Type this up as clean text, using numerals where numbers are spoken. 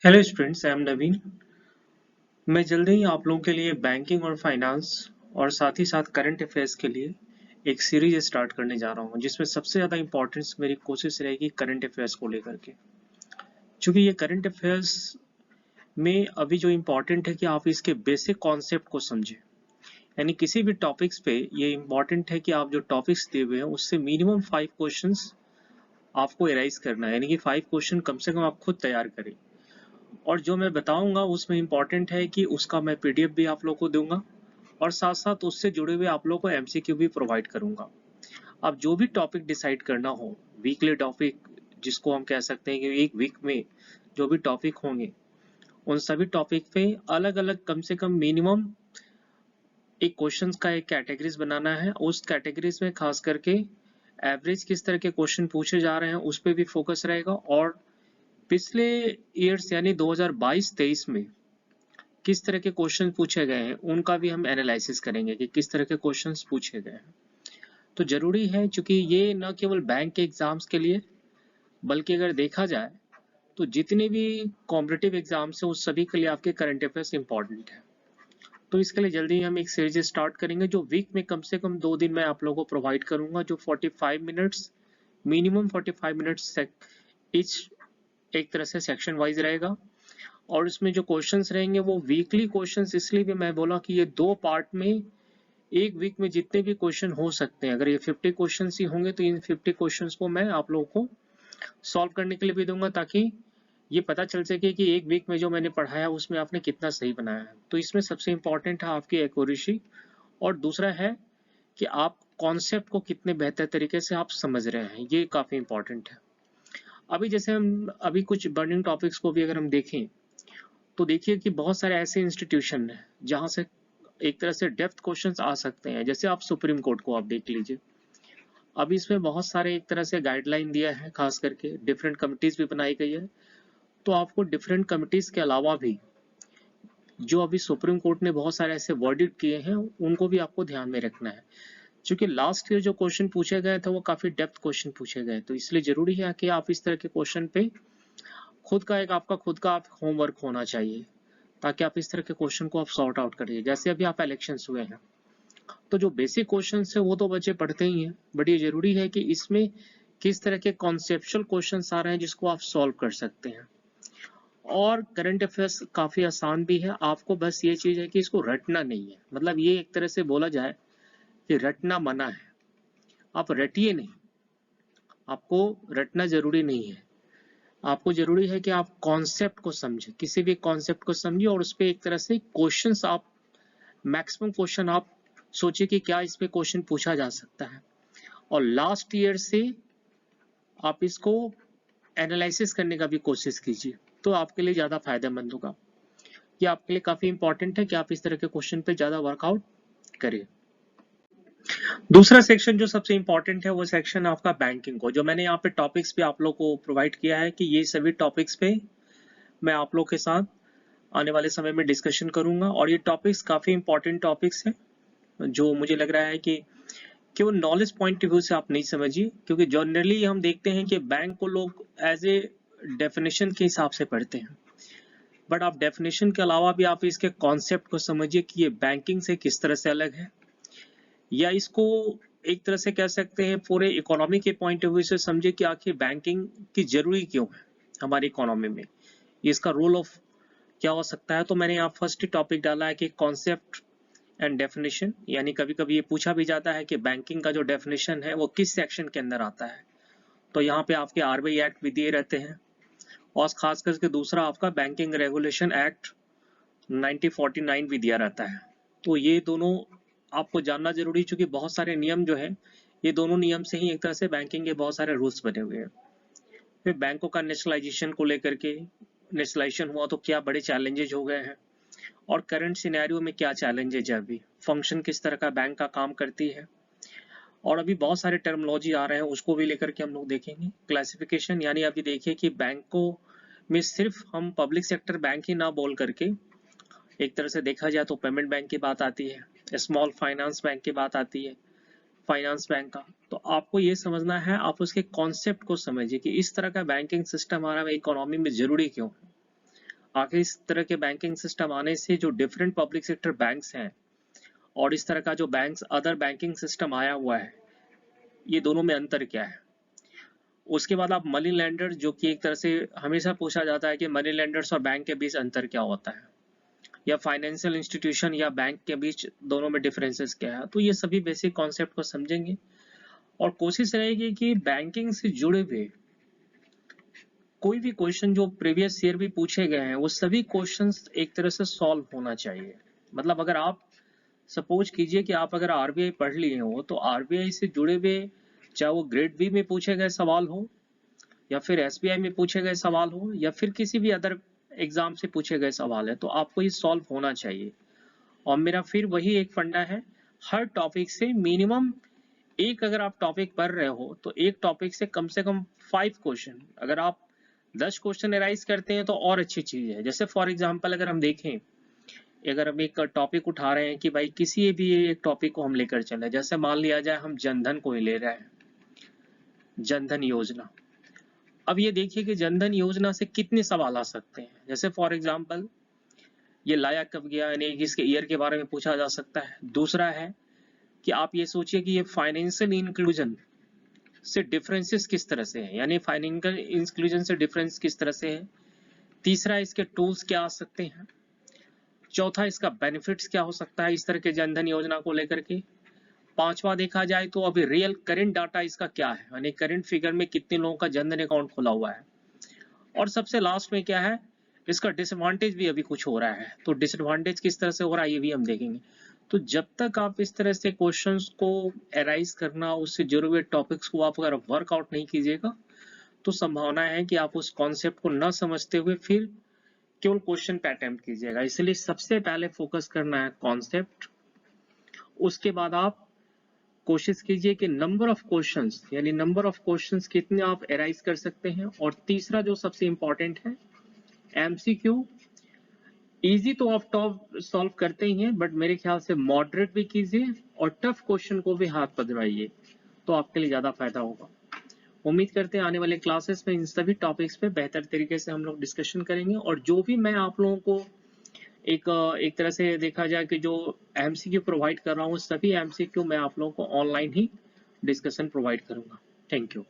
Hello students, I am नवीन। मैं जल्दी ही आप लोगों के लिए बैंकिंग और फाइनेंस और साथ ही साथ करंट अफेयर्स के लिए एक सीरीज स्टार्ट करने जा रहा हूं, जिसमें सबसे ज़्यादा इम्पोर्टेंस मेरी कोशिश रहेगी करंट अफेयर्स को लेकर के। क्योंकि ये करंट अफेयर्स में अभी जो इम्पोर्टेंट है कि आप इसके बेसिक कॉन्सेप्ट को समझें। यानी किसी भी टॉपिक्स पे ये इम्पोर्टेंट है कि आप जो टॉपिक्स दिए हुए हैं उससे मिनिमम 5 क्वेश्चंस आपको एराइज करना है, यानी कि 5 क्वेश्चन कम से कम आप खुद तैयार करें। और जो मैं बताऊंगा उसमें इम्पोर्टेंट है कि उसका मैं पीडीएफ भी आप लोग को दूंगा और साथ साथ उससे जुड़े हुए आप लोग को एमसीक्यू भी प्रोवाइड करूंगा। अब जो भी टॉपिक डिसाइड करना हो, वीकली टॉपिक जिसको हम कह सकते हैं कि एक वीक में जो भी टॉपिक होंगे उन सभी टॉपिक पे अलग अलग कम से कम मिनिमम एक क्वेश्चंस का एक कैटेगरीज बनाना है। उस कैटेगरीज में खास करके एवरेज किस तरह के क्वेश्चन पूछे जा रहे हैं उस पर भी फोकस रहेगा, और पिछले ईयर्स यानी 2022-23 में किस तरह के क्वेश्चन पूछे गए हैं उनका भी हम एनालिसिस करेंगे कि किस तरह के क्वेश्चंस पूछे गए हैं। तो जरूरी है, क्योंकि ये न केवल बैंक के एग्जाम्स के लिए बल्कि अगर देखा जाए तो जितने भी कॉम्पिटिटिव एग्जाम्स हैं उस सभी के लिए आपके करंट अफेयर्स इंपॉर्टेंट है। तो इसके लिए जल्दी हम एक सीरीज स्टार्ट करेंगे जो वीक में कम से कम 2 दिन में आप लोगों को प्रोवाइड करूंगा, जो 45 मिनट्स मिनिमम 45 मिनट्स इच एक तरह से सेक्शन वाइज रहेगा। और इसमें जो क्वेश्चंस रहेंगे वो वीकली क्वेश्चंस, इसलिए भी मैं बोला कि ये 2 पार्ट में एक वीक में जितने भी क्वेश्चन हो सकते हैं, अगर ये 50 क्वेश्चन ही होंगे तो इन 50 क्वेश्चंस को मैं आप लोगों को सॉल्व करने के लिए भी दूंगा, ताकि ये पता चल सके कि एक वीक में जो मैंने पढ़ाया उसमें आपने कितना सही बनाया है। तो इसमें सबसे इंपॉर्टेंट है आपकी एक्यूरेसी, और दूसरा है कि आप कॉन्सेप्ट को कितने बेहतर तरीके से आप समझ रहे हैं, ये काफी इंपॉर्टेंट है। अभी जैसे हम अभी कुछ बर्निंग टॉपिक्स को भी अगर हम देखें तो देखिए कि बहुत सारे ऐसे इंस्टीट्यूशन हैं जहां से एक तरह से डेप्थ क्वेश्चंस आ सकते हैं। जैसे आप सुप्रीम कोर्ट को आप देख लीजिए, अभी इसमें बहुत सारे एक तरह से गाइडलाइन दिया है, खास करके डिफरेंट कमिटीज भी बनाई गई है। तो आपको डिफरेंट कमिटीज के अलावा भी जो अभी सुप्रीम कोर्ट ने बहुत सारे ऐसे वर्डिक्ट किए हैं उनको भी आपको ध्यान में रखना है। क्योंकि लास्ट ईयर जो क्वेश्चन पूछे गए थे वो काफी डेप्थ क्वेश्चन पूछे गए, तो इसलिए जरूरी है कि आप इस तरह के क्वेश्चन पे खुद का एक आपका खुद का आप होमवर्क होना चाहिए, ताकि आप इस तरह के क्वेश्चन को आप सॉर्ट आउट करिए। जैसे अभी आप इलेक्शंस हुए हैं तो जो बेसिक क्वेश्चन है वो तो बच्चे पढ़ते ही हैं, बट ये जरूरी है कि इसमें किस तरह के कॉन्सेप्चुअल क्वेश्चन आ रहे हैं जिसको आप सॉल्व कर सकते हैं। और करंट अफेयर्स काफी आसान भी है, आपको बस ये चीज है कि इसको रटना नहीं है। मतलब ये एक तरह से बोला जाए कि रटना मना है, आप रटिए नहीं, आपको रटना जरूरी नहीं है। आपको जरूरी है कि आप कॉन्सेप्ट को समझे, किसी भी कॉन्सेप्ट को समझिए और उस पर एक तरह से क्वेश्चंस आप मैक्सिमम क्वेश्चन आप सोचिए कि क्या इस पे क्वेश्चन पूछा जा सकता है, और लास्ट ईयर से आप इसको एनालिसिस करने का भी कोशिश कीजिए। तो आपके लिए ज्यादा फायदेमंद होगा। ये आपके लिए काफी इंपॉर्टेंट है कि आप इस तरह के क्वेश्चन पे ज्यादा वर्कआउट करें। दूसरा सेक्शन जो सबसे इंपॉर्टेंट है वो सेक्शन आपका बैंकिंग को, जो मैंने यहाँ पे टॉपिक्स पे आप लोग को प्रोवाइड किया है कि ये सभी टॉपिक्स पे मैं आप लोग के साथ आने वाले समय में डिस्कशन करूंगा। और ये टॉपिक्स काफी इंपॉर्टेंट टॉपिक्स हैं, जो मुझे लग रहा है कि केवल नॉलेज पॉइंट ऑफ व्यू से आप नहीं समझिए, क्योंकि जनरली हम देखते हैं कि बैंक को लोग एज ए डेफिनेशन के हिसाब से पढ़ते हैं, बट आप डेफिनेशन के अलावा भी आप इसके कॉन्सेप्ट को समझिए कि ये बैंकिंग से किस तरह से अलग है, या इसको एक तरह से कह सकते हैं पूरे इकोनॉमी के पॉइंट ऑफ व्यू से समझिए कि आखिर बैंकिंग की जरूरी क्यों है हमारी इकोनॉमी में, इसका रोल ऑफ क्या हो सकता है। तो मैंने यहाँ फर्स्ट टॉपिक डाला है कि कॉन्सेप्ट एंड डेफिनेशन, यानी कभी कभी ये पूछा भी जाता है कि बैंकिंग का जो डेफिनेशन है वो किस सेक्शन के अंदर आता है। तो यहाँ पे आपके आरबीआई एक्ट भी दिए रहते हैं, और खास करके दूसरा आपका बैंकिंग रेगुलेशन एक्ट 1949 भी दिया रहता है। तो ये दोनों आपको जानना जरूरी, चूंकि बहुत सारे नियम जो है ये दोनों नियम से ही एक तरह से बैंकिंग के बहुत सारे रूल्स बने हुए हैं। फिर बैंकों का नेशनलाइजेशन को लेकर के, नेशनलाइजेशन हुआ तो क्या बड़े चैलेंजेज हो गए हैं, और करंट सिनेरियो में क्या चैलेंजेज है, अभी फंक्शन किस तरह का बैंक का काम करती है, और अभी बहुत सारे टर्मोलॉजी आ रहे हैं उसको भी लेकर के हम लोग देखेंगे। क्लासिफिकेशन, यानी अभी देखिए कि बैंकों में सिर्फ हम पब्लिक सेक्टर बैंक ही ना बोल करके एक तरह से देखा जाए तो पेमेंट बैंक की बात आती है, स्मॉल फाइनेंस बैंक की बात आती है, फाइनेंस बैंक का। तो आपको ये समझना है, आप उसके कॉन्सेप्ट को समझिए कि इस तरह का बैंकिंग सिस्टम हमारा इकोनॉमी में जरूरी क्यों है। आखिर इस तरह के बैंकिंग सिस्टम आने से जो डिफरेंट पब्लिक सेक्टर बैंक्स हैं और इस तरह का जो बैंक्स अदर बैंकिंग सिस्टम आया हुआ है, ये दोनों में अंतर क्या है। उसके बाद आप मनी लेंडर, जो कि एक तरह से हमेशा पूछा जाता है कि मनी लेंडर्स और बैंक के बीच अंतर क्या होता है, या फाइनेंशियल इंस्टीट्यूशन या बैंक के बीच दोनों में डिफरेंसेस क्या है। तो ये सभी बेसिक कॉन्सेप्ट को समझेंगे और कोशिश रहेगी कि बैंकिंग से जुड़े हुए कोई भी क्वेश्चन जो प्रीवियस ईयर भी पूछे गए हैं वो सभी क्वेश्चंस एक तरह से सॉल्व होना चाहिए। मतलब अगर आप सपोज कीजिए कि आप अगर आरबीआई पढ़ लिए हो तो आरबीआई से जुड़े हुए, चाहे वो ग्रेड बी में पूछे गए सवाल हो या फिर एसबीआई में पूछे गए सवाल हो या फिर किसी भी अदर एग्जाम से पूछे गए सवाल है, तो आपको ये सॉल्व होना चाहिए। और मेरा फिर वही एक फंडा है, हर टॉपिक से मिनिमम एक, अगर आप टॉपिक पढ़ रहे हो तो एक टॉपिक से कम 5 क्वेश्चन, अगर आप 10 क्वेश्चन एराइज करते हैं तो और अच्छी चीज है। जैसे फॉर एग्जांपल अगर हम देखें, अगर हम एक टॉपिक उठा रहे हैं कि भाई किसी भी एक टॉपिक को हम लेकर चले, जैसे मान लिया जाए हम जनधन को ही ले रहे हैं, जनधन योजना। अब ये देखिए कि जनधन योजना से कितने सवाल आ सकते हैं। जैसे फॉर एग्जांपल ये लाया कब गया, यानी इसके ईयर के बारे में पूछा जा सकता है। दूसरा है कि आप ये सोचिए कि ये फाइनेंशियल इंक्लूजन से डिफरेंसेस किस तरह से है, यानी फाइनेंशियल इंक्लूजन से डिफरेंस किस तरह से है। तीसरा, इसके टूल्स क्या आ सकते हैं। चौथा, इसका बेनिफिट्स क्या हो सकता है इस तरह के जनधन योजना को लेकर के। पांचवा देखा जाए तो अभी रियल करंट डाटा इसका क्या है, यानी करंट फिगर में कितने लोगों का जनधन अकाउंट खुला हुआ है। और सबसे लास्ट में क्या है, इसका डिसएडवांटेज भी अभी कुछ हो रहा है, तो डिसएडवांटेज किस तरह से हो रहा है ये भी हम देखेंगे। तो जब तक आप इस तरह से क्वेश्चंस को एराइज करना, उससे जुड़े हुए टॉपिक्स को आप अगर वर्कआउट नहीं कीजिएगा तो संभावना है कि आप उस कॉन्सेप्ट को न समझते हुए फिर केवल क्वेश्चन पे अटेम्प्ट कीजिएगा। इसलिए सबसे पहले फोकस करना है कॉन्सेप्ट, उसके बाद आप कोशिश कीजिए कि नंबर ऑफ क्वेश्चंस, यानी नंबर ऑफ क्वेश्चंस कितने आप एराइज कर सकते हैं। और तीसरा जो सबसे इंपॉर्टेंट है, एमसीक्यू। इजी तो आप टॉप सॉल्व करते ही हैं, बट मेरे ख्याल से मॉडरेट भी कीजिए और टफ क्वेश्चन को भी हाथ पकड़वाइए, तो आपके लिए ज्यादा फायदा होगा। उम्मीद करते हैं आने वाले क्लासेस में इन सभी टॉपिक्स पे बेहतर तरीके से हम लोग डिस्कशन करेंगे। और जो भी मैं आप लोगों को एक तरह से देखा जाए कि जो एमसीक्यू प्रोवाइड कर रहा हूँ, सभी एमसीक्यू मैं आप लोगों को ऑनलाइन ही डिस्कशन प्रोवाइड करूंगा। Thank you.